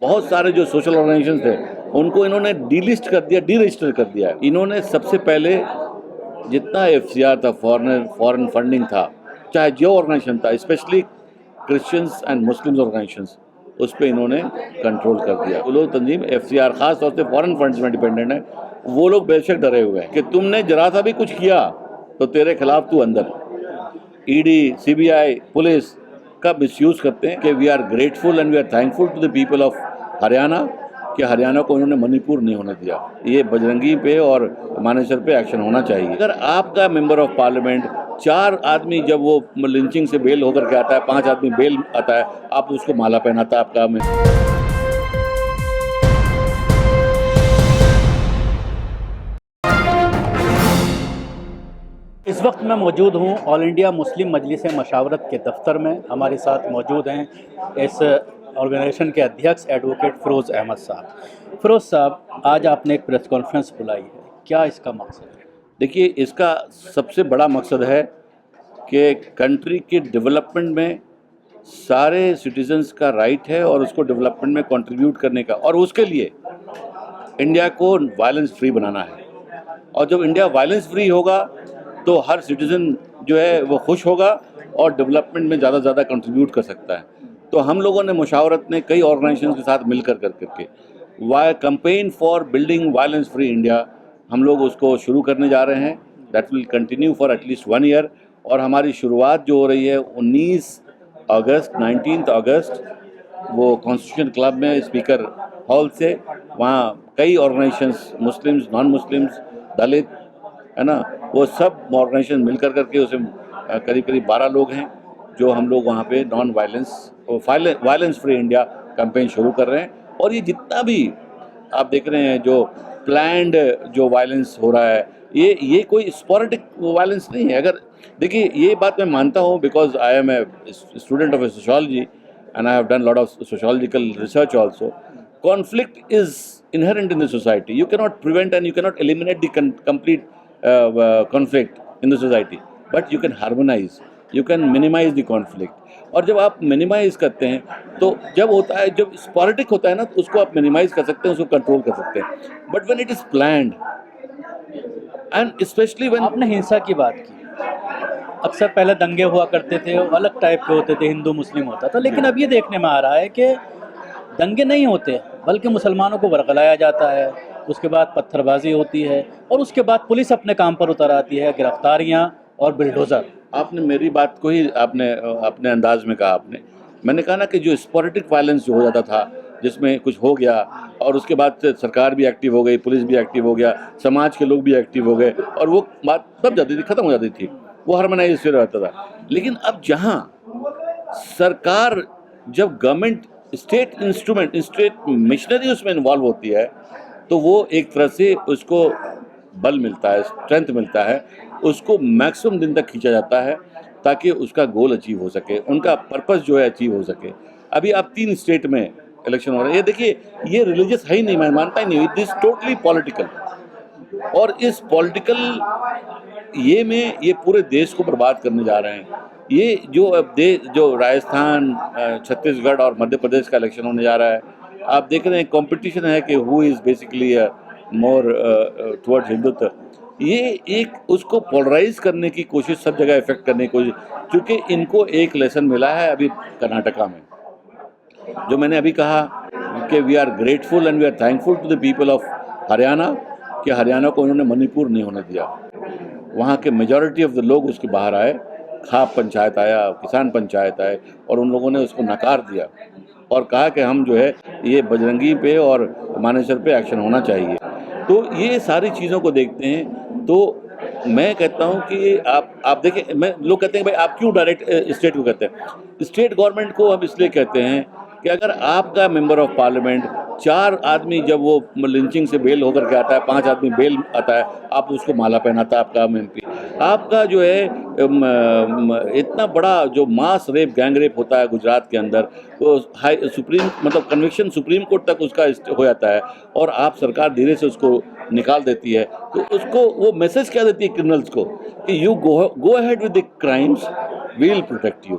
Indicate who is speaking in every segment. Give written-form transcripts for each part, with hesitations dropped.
Speaker 1: बहुत सारे जो सोशल ऑर्गेनाइजेशन थे उनको इन्होंने डीलिस्ट कर दिया, डी रजिस्टर कर दिया। इन्होंने सबसे पहले जितना एफसीआर था, फॉरेन फंडिंग था, चाहे जो ऑर्गेनाइजेशन था, specially Christians and Muslims organisations, उस पर इन्होंने कंट्रोल कर दिया। वो लोग तंजीम एफसीआर खास तौर से फॉरेन फंड्स में डिपेंडेंट है, वो लोग बेशक डरे हुए हैं कि तुमने जरा सा भी कुछ किया तो तेरे खिलाफ तू अंदर। ईडी, सीबीआई, पुलिस का मिसयूज करते हैं कि we are grateful and we are thankful to the people of Haryana कि हरियाणा को इन्होंने मणिपुर नहीं होने दिया। ये बजरंगी पे और मानेसर पे एक्शन होना चाहिए। अगर आपका मेंबर ऑफ पार्लियामेंट 4 आदमी जब वो लिंचिंग से बेल होकर के आता है, 5 आदमी बेल आता है, आप उसको माला पहनाता है आपका में।
Speaker 2: इस वक्त मैं मौजूद हूँ ऑल इंडिया मुस्लिम मजलिस मशावरत के दफ्तर में। हमारे साथ मौजूद हैं इस ऑर्गेनाइजेशन के अध्यक्ष एडवोकेट फ़िरोज़ अहमद साहब। फ़िरोज़ साहब, आज आपने एक प्रेस कॉन्फ्रेंस बुलाई है, क्या इसका मकसद है?
Speaker 1: देखिए, इसका सबसे बड़ा मकसद है कि कंट्री के डेवलपमेंट में सारे सिटीजन्स का राइट है और उसको डेवलपमेंट में कंट्रीब्यूट करने का, और उसके लिए इंडिया को वायलेंस फ्री बनाना है। और जब इंडिया वायलेंस फ्री होगा तो हर सिटीज़न जो है वो खुश होगा और डेवलपमेंट में ज़्यादा से ज़्यादा कंट्रीब्यूट कर सकता है। तो हम लोगों ने मुशावरत में कई ऑर्गेनाइजेशन के साथ मिलकर करके campaign for building violence free India हम लोग उसको शुरू करने जा रहे हैं। That will continue for at least 1 year. और हमारी शुरुआत जो हो रही है 19 अगस्त वो कॉन्स्टिट्यूशन क्लब में स्पीकर हॉल से। वहाँ कई ऑर्गेनाइजेशंस, मुस्लिम्स, नॉन मुस्लिम्स, दलित, है ना, वो सब ऑर्गेनाइजेशन मिलकर करके उसमें करीब 12 लोग हैं जो हम लोग वहाँ पे non violence free India campaign शुरू कर रहे हैं। और ये जितना भी आप देख रहे हैं जो प्लान्ड जो वायलेंस हो रहा है, ये कोई स्पोरेटिक वायलेंस नहीं है। अगर देखिए, ये बात मैं मानता हूँ because I am a student of sociology and I have done a lot of sociological research also. Conflict is inherent in the society. You cannot prevent and you cannot eliminate the complete conflict in the society, but you can harmonize, you can minimize the conflict. और जब आप minimise करते हैं तो जब होता है, जब स्पोरेटिक होता है ना, तो उसको आप मिनिमाइज कर सकते हैं, उसको कंट्रोल कर सकते हैं। But when it is planned and specially when
Speaker 2: आपने हिंसा की बात की। अक्सर पहले दंगे हुआ करते थे, वो अलग टाइप के होते थे, हिंदू मुस्लिम होता था, लेकिन अब ये देखने में आ रहा है कि दंगे नहीं होते, बल्कि मुसलमानों को वर्गलाया जाता है, उसके बाद पत्थरबाजी होती है और उसके बाद पुलिस अपने काम पर उतर आती है, गिरफ्तारियां और बुलडोज़र।
Speaker 1: आपने मेरी बात को ही आपने अपने अंदाज में कहा। मैंने कहा ना कि जो स्पोरेटिक वायलेंस जो हो जाता था, जिसमें कुछ हो गया और उसके बाद सरकार भी एक्टिव हो गई, पुलिस भी एक्टिव हो गया, समाज के लोग भी एक्टिव हो गए, और वो बात तब जाती थी, ख़त्म हो जाती थी, वो हार्मोनाइज फिर रहता था। लेकिन अब जहाँ सरकार, जब government state instrument, state missionary उसमें इन्वॉल्व होती है, तो वो एक तरह से उसको बल मिलता है, स्ट्रेंथ मिलता है, उसको मैक्सिमम दिन तक खींचा जाता है ताकि उसका गोल अचीव हो सके, उनका पर्पस जो है अचीव हो सके। अभी आप 3 स्टेट में इलेक्शन हो रहा है। ये देखिए, ये रिलीजियस है ही नहीं, मैं मानता ही नहीं, इट इज टोटली पॉलिटिकल। और इस पॉलिटिकल ये में ये पूरे देश को बर्बाद करने जा रहे हैं। ये जो अब जो राजस्थान, छत्तीसगढ़ और मध्य प्रदेश का इलेक्शन होने जा रहा है, आप देख रहे हैं कंपटीशन है कि who is basically more towards Hindutva. ये एक उसको पोलराइज करने की कोशिश, सब जगह इफेक्ट करने की कोशिश, क्योंकि इनको एक लेसन मिला है अभी कर्नाटका में, जो मैंने अभी कहा कि we are grateful and we are thankful to the people of Haryana कि हरियाणा को इन्होंने मणिपुर नहीं होने दिया। वहाँ के मेजॉरिटी ऑफ द लोग उसके बाहर आए, खाप पंचायत आया, किसान पंचायत आए, और उन लोगों ने उसको नकार दिया और कहा कि हम जो है ये बजरंगी पे और मानेसर पे एक्शन होना चाहिए। तो ये सारी चीज़ों को देखते हैं तो मैं कहता हूँ कि आप देखिए, लोग कहते हैं भाई आप क्यों डायरेक्ट स्टेट को कहते हैं। स्टेट गवर्नमेंट को हम इसलिए कहते हैं कि अगर आपका मेंबर ऑफ पार्लियामेंट 4 आदमी जब वो लिंचिंग से बेल होकर के आता है, 5 आदमी बेल आता है, आप उसको माला पहनाता है आपका एमपी। आपका जो है इतना बड़ा जो मास रेप, गैंग रेप होता है गुजरात के अंदर, वो कन्विक्शन सुप्रीम कोर्ट तक उसका हो जाता है, और आप सरकार धीरे से उसको निकाल देती है। तो उसको वो मैसेज क्या देती है क्रिमिनल्स को कि you go ahead with the crimes, we will protect you.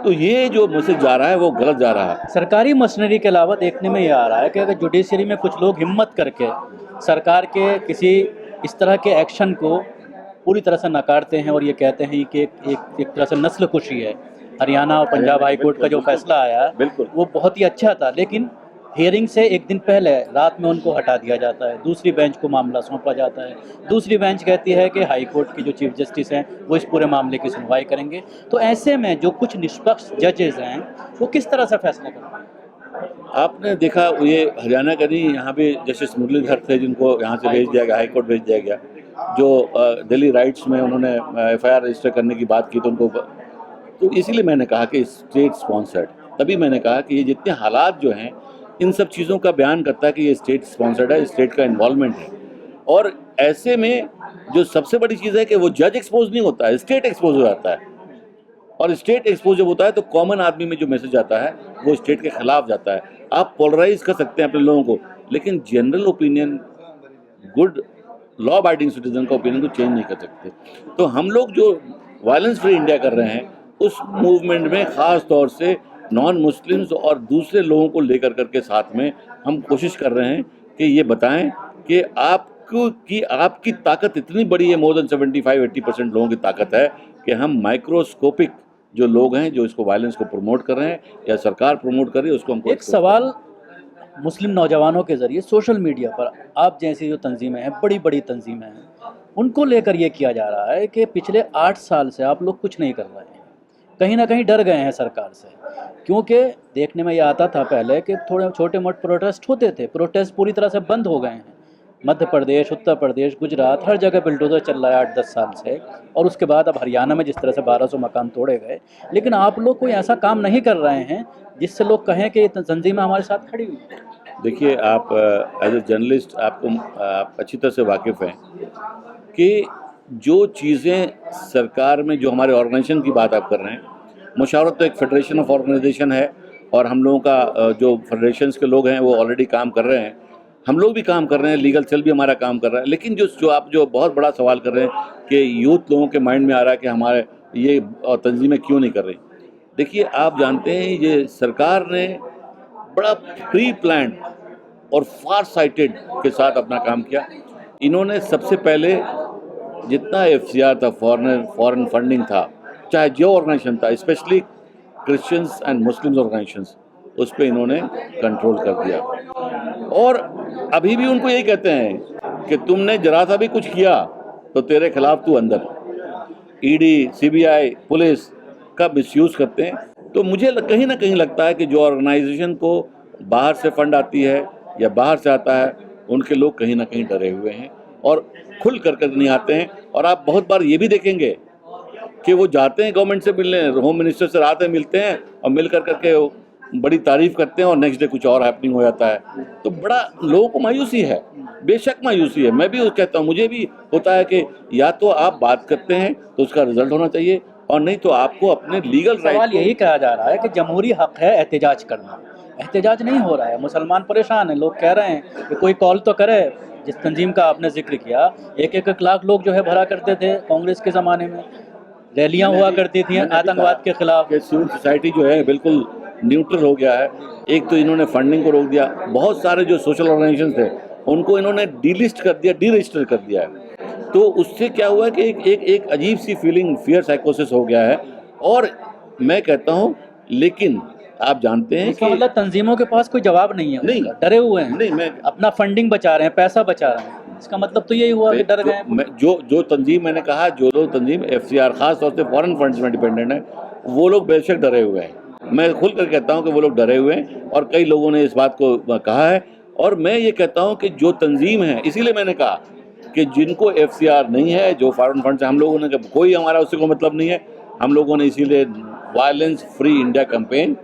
Speaker 1: तो ये जो मैसेज जा रहा है वो गलत जा रहा है।
Speaker 2: सरकारी मशीनरी के अलावा देखने में ये आ रहा है कि अगर जुडिशरी में कुछ लोग हिम्मत करके सरकार के किसी इस तरह के एक्शन को पूरी तरह से नकारते हैं और ये कहते हैं कि एक तरह से नस्ल कुशी है। हरियाणा और पंजाब हाई कोर्ट का जो फैसला आया
Speaker 1: बिल्कुल।
Speaker 2: वो बहुत ही अच्छा था, लेकिन हियरिंग से एक दिन पहले रात में उनको हटा दिया जाता है, दूसरी बेंच को मामला सौंपा जाता है, दूसरी बेंच कहती है कि हाई कोर्ट की जो चीफ जस्टिस हैं वो इस पूरे मामले की सुनवाई करेंगे। तो ऐसे में जो कुछ निष्पक्ष जजेस हैं वो किस तरह से फैसला करते हैं?
Speaker 1: आपने देखा ये हरियाणा का नहीं, यहाँ पे जस्टिस मुरलीधर थे जिनको यहाँ से भेज दिया गया, हाई कोर्ट भेज दिया गया, जो दिल्ली राइट्स में उन्होंने एफआईआर रजिस्टर करने की बात की, तो उनको, तो इसीलिए मैंने कहा कि स्टेट स्पॉन्सर्ड, तभी मैंने कहा कि ये जितने हालात जो हैं इन सब चीज़ों का बयान करता है कि ये स्टेट स्पॉन्सर्ड है, स्टेट का इन्वॉल्वमेंट है। और ऐसे में जो सबसे बड़ी चीज़ है कि वो जज एक्सपोज नहीं होता है, स्टेट एक्सपोज हो जाता है। और स्टेट एक्सपोज जब होता है तो कॉमन आदमी में जो मैसेज आता है वो स्टेट के खिलाफ जाता है। आप पोलराइज कर सकते हैं अपने लोगों को, लेकिन general opinion, good law abiding citizen का ओपिनियन को चेंज नहीं कर सकते। तो हम लोग जो वायलेंस फ्री इंडिया कर रहे हैं उस मूवमेंट में ख़ास तौर से नॉन मुस्लिम्स और दूसरे लोगों को लेकर करके साथ में हम कोशिश कर रहे हैं कि ये बताएं कि आपकी ताकत इतनी बड़ी है, मोर देन 75-80% लोगों की ताकत है कि हम माइक्रोस्कोपिक जो लोग हैं जो इसको वायलेंस को प्रमोट कर रहे हैं या सरकार प्रमोट कर रही है उसको हमको।
Speaker 2: एक सवाल मुस्लिम नौजवानों के ज़रिए सोशल मीडिया पर आप जैसी जो तंजीमें हैं, बड़ी बड़ी तंजीमें हैं, उनको लेकर ये किया जा रहा है कि पिछले 8 साल से आप लोग कुछ नहीं कर रहे हैं, कहीं ना कहीं डर गए हैं सरकार से। क्योंकि देखने में ये आता था पहले कि थोड़े छोटे मोटे प्रोटेस्ट होते थे, प्रोटेस्ट पूरी तरह से बंद हो गए हैं। मध्य प्रदेश, उत्तर प्रदेश, गुजरात, हर जगह बिल्डोजर चल रहा है 8-10 साल से। और उसके बाद अब हरियाणा में जिस तरह से 1200 मकान तोड़े गए, लेकिन आप लोग कोई ऐसा काम नहीं कर रहे हैं जिससे लोग कहें कि ये तंजीमें हमारे साथ खड़ी हुई।
Speaker 1: देखिए, आप एज ए जर्नलिस्ट आप अच्छी तरह से वाकिफ़ हैं कि जो चीज़ें सरकार में, जो हमारे ऑर्गेनाइजेशन की बात आप कर रहे हैं, मुशावरत तो एक फेडरेशन ऑफ ऑर्गेनाइजेशन है और हम लोगों का जो फेडरेशंस के लोग हैं वो ऑलरेडी काम कर रहे हैं, हम लोग भी काम कर रहे हैं, लीगल सेल भी हमारा काम कर रहा है। लेकिन जो आप जो बहुत बड़ा सवाल कर रहे हैं कि यूथ लोगों के माइंड में आ रहा है कि हमारे ये तंजीमें क्यों नहीं कर रही। देखिए, आप जानते हैं ये सरकार ने बड़ा प्री प्लान और फार साइटेड के साथ अपना काम किया। इन्होंने सबसे पहले जितना एफसीआर था, फॉरेन फंडिंग था, चाहे जो ऑर्गेनाइजेशन था, specially Christians and Muslims organisations, उस पर इन्होंने कंट्रोल कर दिया। और अभी भी उनको यही कहते हैं कि तुमने जरा सा भी कुछ किया तो तेरे खिलाफ तू अंदर। ईडी, सीबीआई, पुलिस का मिसयूज़ करते हैं। तो मुझे कहीं ना कहीं लगता है कि जो ऑर्गेनाइजेशन को बाहर से फंड आती है या बाहर से आता है, उनके लोग कहीं ना कहीं डरे हुए हैं और खुल कर नहीं आते हैं। और आप बहुत बार ये भी देखेंगे कि वो जाते हैं गवर्नमेंट से मिलने, होम मिनिस्टर से रात में मिलते हैं और मिल करके बड़ी तारीफ करते हैं और नेक्स्ट डे कुछ और हैपनिंग हो जाता है। तो बड़ा लोगों को मायूसी है, बेशक मायूसी है। मैं भी कहता हूँ, मुझे भी होता है कि या तो आप बात करते हैं तो उसका रिजल्ट होना चाहिए, और नहीं तो आपको अपने लीगल राइट।
Speaker 2: सवाल यही कहा जा रहा है कि जमहूरी हक है एहतजाज करना, एहतजाज नहीं हो रहा है। मुसलमान परेशान हैं, लोग कह रहे हैं कि कोई कॉल तो करे। जिस तंजीम का आपने जिक्र किया, 1-1 लाख लोग जो है भरा करते थे कांग्रेस के ज़माने में, रैलियां हुआ करती थी आतंकवाद के खिलाफ।
Speaker 1: सिविल सोसाइटी जो है बिल्कुल न्यूट्रल हो गया है। एक तो इन्होंने फंडिंग को रोक दिया, बहुत सारे जो सोशल ऑर्गेनाइजेशन थे उनको इन्होंने डीलिस्ट कर दिया, डी रजिस्टर कर दिया है। तो उससे क्या हुआ कि एक अजीब सी फीलिंग, फियर साइकोसिस हो गया है। और मैं कहता हूँ, लेकिन आप जानते हैं
Speaker 2: इसका
Speaker 1: कि
Speaker 2: मतलब तंजीमों के पास कोई जवाब नहीं है,
Speaker 1: नहीं,
Speaker 2: डरे हुए हैं।
Speaker 1: नहीं, मैं
Speaker 2: अपना फंडिंग बचा रहे हैं, पैसा बचा रहे हैं। इसका मतलब तो यही हुआ कि डर गए हैं।
Speaker 1: जो तंजीम, मैंने कहा जो लोग तंजीम एफसीआर खास तौर से फॉरेन फंड्स में डिपेंडेंट है, वो लोग बेशक डरे हुए हैं। मैं खुल कर कहता हूँ कि वो लोग डरे हुए हैं और कई लोगों ने इस बात को कहा है। और मैं ये कहता हूँ कि जो तंजीम है, इसीलिए मैंने कहा कि जिनको एफसीआर नहीं है, जो फॉरेन फंड्स है, हम लोगों ने कोई हमारा उससे कोई मतलब नहीं है। हम लोगों ने इसीलिए वायलेंस फ्री इंडिया कैंपेन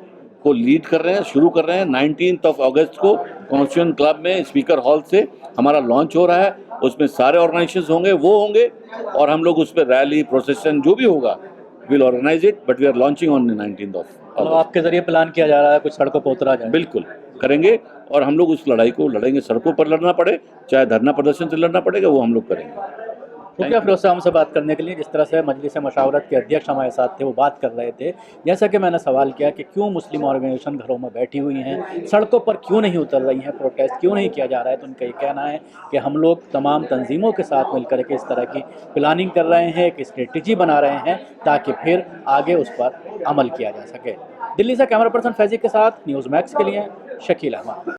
Speaker 1: को लीड कर रहे हैं, शुरू कर रहे हैं। 19 अगस्त को कॉन्स्टिट्यूशन क्लब में स्पीकर हॉल से हमारा लॉन्च हो रहा है। उसमें सारे ऑर्गेनाइजेशंस होंगे, वो होंगे, और हम लोग उस पर रैली, प्रोसेशन जो भी होगा, will organise it, but we are launching on 19 August.
Speaker 2: आपके जरिए प्लान किया जा रहा है कुछ सड़कों पर उतरा जाए?
Speaker 1: बिल्कुल करेंगे, और हम लोग उस लड़ाई को लड़ेंगे। सड़कों पर लड़ना पड़े, चाहे धरना प्रदर्शन से लड़ना पड़ेगा, वो हम लोग करेंगे।
Speaker 2: शुक्रिया फिरोज साहब हमसे बात करने के लिए। जिस तरह से मजलिस मशावरत के अध्यक्ष हमारे साथ थे, वो बात कर रहे थे, जैसा कि मैंने सवाल किया कि क्यों मुस्लिम ऑर्गेनाइजेशन घरों में बैठी हुई हैं, सड़कों पर क्यों नहीं उतर रही हैं, प्रोटेस्ट क्यों नहीं किया जा रहा है, तो उनका ये कहना है कि हम लोग तमाम तंजीमों के साथ मिलकर के इस तरह की प्लानिंग कर रहे हैं, एक स्ट्रेटजी बना रहे हैं ताकि फिर आगे उस पर अमल किया जा सके। दिल्ली से कैमरा पर्सन फैजी के साथ न्यूज़ मैक्स के लिए शकील अहमद।